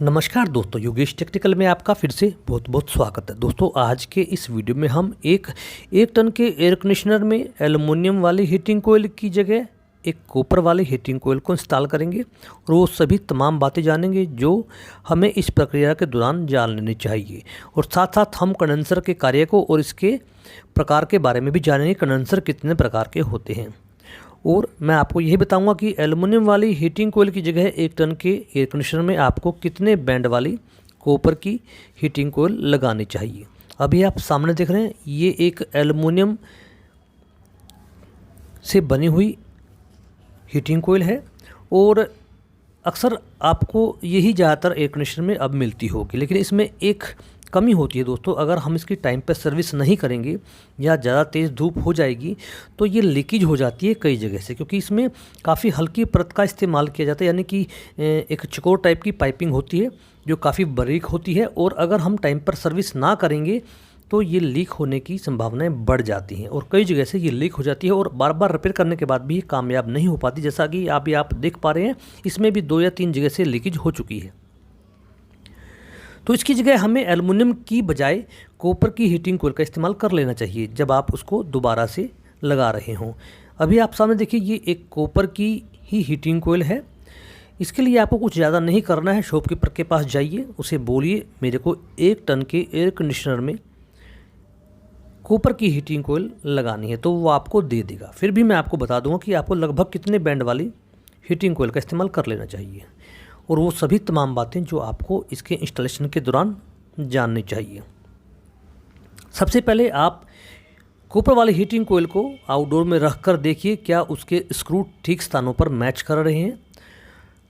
नमस्कार दोस्तों, योगेश टेक्निकल में आपका फिर से बहुत बहुत स्वागत है। दोस्तों आज के इस वीडियो में हम एक टन के एयर कंडीशनर में एल्युमिनियम वाली हीटिंग कोयल की जगह एक कॉपर वाली हीटिंग कोयल को इंस्टॉल करेंगे और वो सभी तमाम बातें जानेंगे जो हमें इस प्रक्रिया के दौरान जान लेनी चाहिए। और साथ साथ हम कंडेंसर के कार्य को और इसके प्रकार के बारे में भी जानेंगे, कंडेंसर कितने प्रकार के होते हैं। और मैं आपको यही बताऊंगा कि एल्युमिनियम वाली हीटिंग कोयल की जगह एक टन के एयर कंडीशनर में आपको कितने बैंड वाली कॉपर की हीटिंग कोयल लगानी चाहिए। अभी आप सामने देख रहे हैं, ये एक एल्युमिनियम से बनी हुई हीटिंग कोयल है और अक्सर आपको यही ज़्यादातर एयर कंडीशनर में अब मिलती होगी। लेकिन इसमें एक कमी होती है दोस्तों, अगर हम इसकी टाइम पर सर्विस नहीं करेंगे या ज़्यादा तेज़ धूप हो जाएगी तो ये लीकेज हो जाती है कई जगह से, क्योंकि इसमें काफ़ी हल्की परत का इस्तेमाल किया जाता है, यानी कि एक चकोर टाइप की पाइपिंग होती है जो काफ़ी बारीक होती है। और अगर हम टाइम पर सर्विस ना करेंगे तो ये लीक होने की संभावनाएं बढ़ जाती हैं और कई जगह से ये लीक हो जाती है और बार बार रिपेयर करने के बाद भी ये कामयाब नहीं हो पाती। जैसा कि आप देख पा रहे हैं, इसमें भी 2 या 3 जगह से लीकेज हो चुकी है। तो इसकी जगह हमें एल्युमिनियम की बजाय कॉपर की हीटिंग कोयल का इस्तेमाल कर लेना चाहिए जब आप उसको दोबारा से लगा रहे हों। अभी आप सामने देखिए, ये एक कॉपर की ही हीटिंग कोयल है। इसके लिए आपको कुछ ज़्यादा नहीं करना है। शॉपकीपर के पास जाइए, उसे बोलिए मेरे को 1 टन के एयर कंडीशनर में कॉपर की हीटिंग कोयल लगानी है, तो वो आपको दे देगा। फिर भी मैं आपको बता दूंगा कि आपको लगभग कितने बैंड वाली हीटिंग कोयल का इस्तेमाल कर लेना चाहिए और वो सभी तमाम बातें जो आपको इसके इंस्टॉलेशन के दौरान जाननी चाहिए। सबसे पहले आप कॉपर वाली हीटिंग कोयल को आउटडोर में रख कर देखिए क्या उसके स्क्रू ठीक स्थानों पर मैच कर रहे हैं।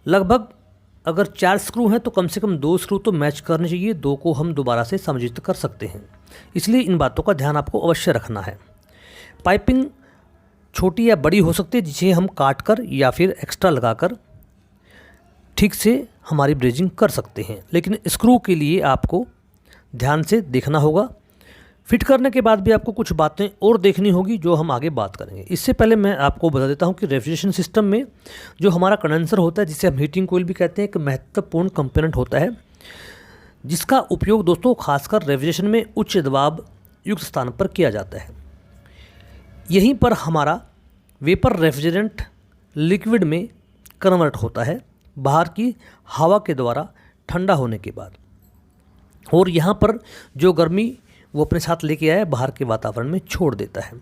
लगभग अगर 4 स्क्रू हैं तो कम से कम 2 स्क्रू तो मैच करने चाहिए, 2 को हम दोबारा से समायोजित कर सकते हैं, इसलिए इन बातों का ध्यान आपको अवश्य रखना है। पाइपिंग छोटी या बड़ी हो सकती है, जिसे हम काट कर या फिर एक्स्ट्रा लगाकर ठीक से हमारी ब्रेजिंग कर सकते हैं, लेकिन स्क्रू के लिए आपको ध्यान से देखना होगा। फिट करने के बाद भी आपको कुछ बातें और देखनी होगी जो हम आगे बात करेंगे। इससे पहले मैं आपको बता देता हूं कि रेफ्रिजरेशन सिस्टम में जो हमारा कंडेंसर होता है, जिसे हम हीटिंग कोयल भी कहते हैं, एक महत्वपूर्ण कंपोनेंट होता है जिसका उपयोग दोस्तों खासकर रेफ्रिजरेशन में उच्च दबाव युक्त स्थान पर किया जाता है। यहीं पर हमारा वेपर रेफ्रिजरेंट लिक्विड में कन्वर्ट होता है बाहर की हवा के द्वारा ठंडा होने के बाद, और यहाँ पर जो गर्मी वो अपने साथ लेके आया बाहर के वातावरण में छोड़ देता है।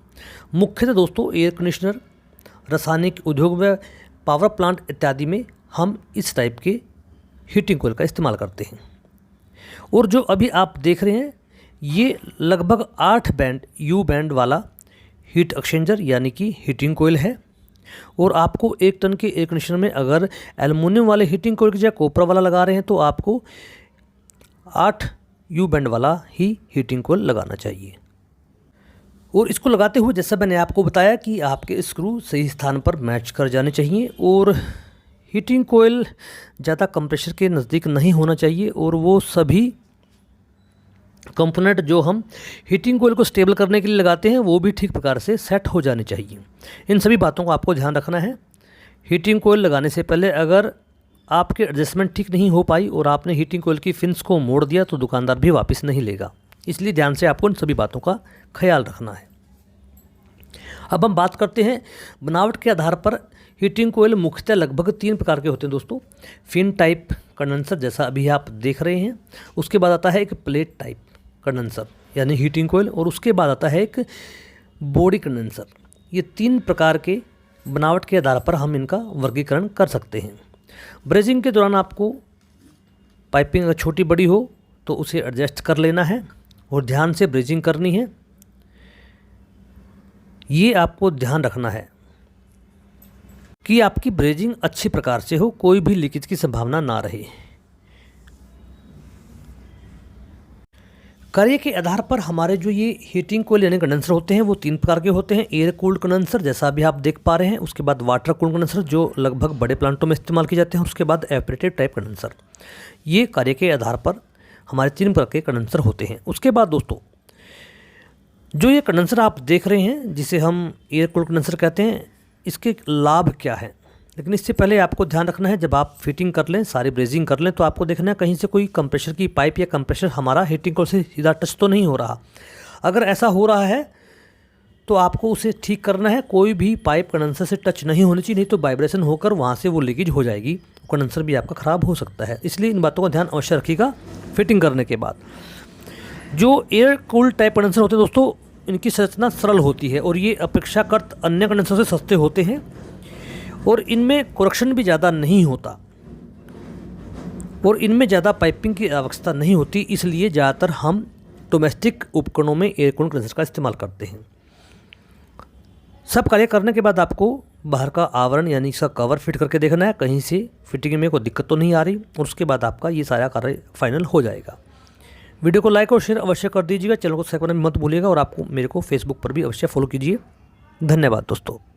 मुख्यतः दोस्तों एयर कंडीशनर, रासायनिक उद्योग व पावर प्लांट इत्यादि में हम इस टाइप के हीटिंग कोयल का इस्तेमाल करते हैं। और जो अभी आप देख रहे हैं, ये लगभग 8 बैंड यू बैंड वाला हीट एक्सचेंजर यानी कि हीटिंग कोयल है। और आपको 1 टन के एयर कंडीशनर में अगर एल्युमिनियम वाले हीटिंग कोयल की जगह कॉपर वाला लगा रहे हैं तो आपको 8 यू बैंड वाला ही हीटिंग कोयल लगाना चाहिए। और इसको लगाते हुए जैसा मैंने आपको बताया कि आपके स्क्रू सही स्थान पर मैच कर जाने चाहिए और हीटिंग कोयल ज़्यादा कंप्रेसर के नज़दीक नहीं होना चाहिए और वो सभी कंपोनेंट जो हम हीटिंग कोयल को स्टेबल करने के लिए लगाते हैं वो भी ठीक प्रकार से सेट हो जाने चाहिए। इन सभी बातों को आपको ध्यान रखना है। हीटिंग कोयल लगाने से पहले अगर आपके एडजस्टमेंट ठीक नहीं हो पाई और आपने हीटिंग कोयल की फिन्स को मोड़ दिया तो दुकानदार भी वापस नहीं लेगा, इसलिए ध्यान से आपको इन सभी बातों का ख्याल रखना है। अब हम बात करते हैं बनावट के आधार पर। हीटिंग कोयल मुख्यतः लगभग 3 प्रकार के होते हैं दोस्तों। फिन टाइप कंडेंसर जैसा अभी आप देख रहे हैं, उसके बाद आता है एक प्लेट टाइप कंडेंसर यानी हीटिंग कोयल, और उसके बाद आता है एक बॉडी कंडेंसर। ये 3 प्रकार के बनावट के आधार पर हम इनका वर्गीकरण कर सकते हैं। ब्रेजिंग के दौरान आपको पाइपिंग अगर छोटी बड़ी हो तो उसे एडजस्ट कर लेना है और ध्यान से ब्रेजिंग करनी है। ये आपको ध्यान रखना है कि आपकी ब्रेजिंग अच्छी प्रकार से हो, कोई भी लीकेज की संभावना ना रहे। कार्य के आधार पर हमारे जो ये हीटिंग कोयल यानी कंडेंसर होते हैं वो 3 प्रकार के होते हैं। एयर कूल्ड कंडेंसर जैसा अभी आप देख पा रहे हैं, उसके बाद वाटर कूल्ड कंडेंसर जो लगभग बड़े प्लांटों में इस्तेमाल किए जाते हैं, उसके बाद एपरेटिव टाइप कंडेंसर। ये कार्य के आधार पर हमारे 3 प्रकार के कंडेंसर होते हैं। उसके बाद दोस्तों जो ये कंडेंसर आप देख रहे हैं जिसे हम एयर कूल्ड कंडेंसर कहते हैं, इसके लाभ क्या है लेकिन इससे पहले आपको ध्यान रखना है, जब आप फिटिंग कर लें, सारी ब्रेजिंग कर लें, तो आपको देखना है कहीं से कोई कंप्रेशर की पाइप या कंप्रेशर हमारा हीटिंग कॉइल से सीधा टच तो नहीं हो रहा। अगर ऐसा हो रहा है तो आपको उसे ठीक करना है। कोई भी पाइप कंडेंसर से टच नहीं होनी चाहिए, नहीं तो वाइब्रेशन होकर वहाँ से वो लीकेज हो जाएगी, कंडेंसर भी आपका ख़राब हो सकता है। इसलिए इन बातों का ध्यान अवश्य रखिएगा फिटिंग करने के बाद। जो एयर कूल्ड टाइप कंडेंसर होते हैं दोस्तों, इनकी संरचना सरल होती है और ये अपेक्षाकृत अन्य कंडेंसर से सस्ते होते हैं और इनमें करेक्शन भी ज़्यादा नहीं होता और इनमें ज़्यादा पाइपिंग की आवश्यकता नहीं होती। इसलिए ज़्यादातर हम डोमेस्टिक उपकरणों में एयर कूल्ड कंडेंसर का इस्तेमाल करते हैं। सब कार्य करने के बाद आपको बाहर का आवरण यानी इसका कवर फिट करके देखना है, कहीं से फिटिंग में कोई दिक्कत तो नहीं आ रही, और उसके बाद आपका ये सारा कार्य फाइनल हो जाएगा। वीडियो को लाइक और शेयर अवश्य कर दीजिएगा, चैनल को सब्सक्राइब करना मत भूलिएगा और आपको मेरे को फेसबुक पर भी अवश्य फॉलो कीजिए। धन्यवाद दोस्तों।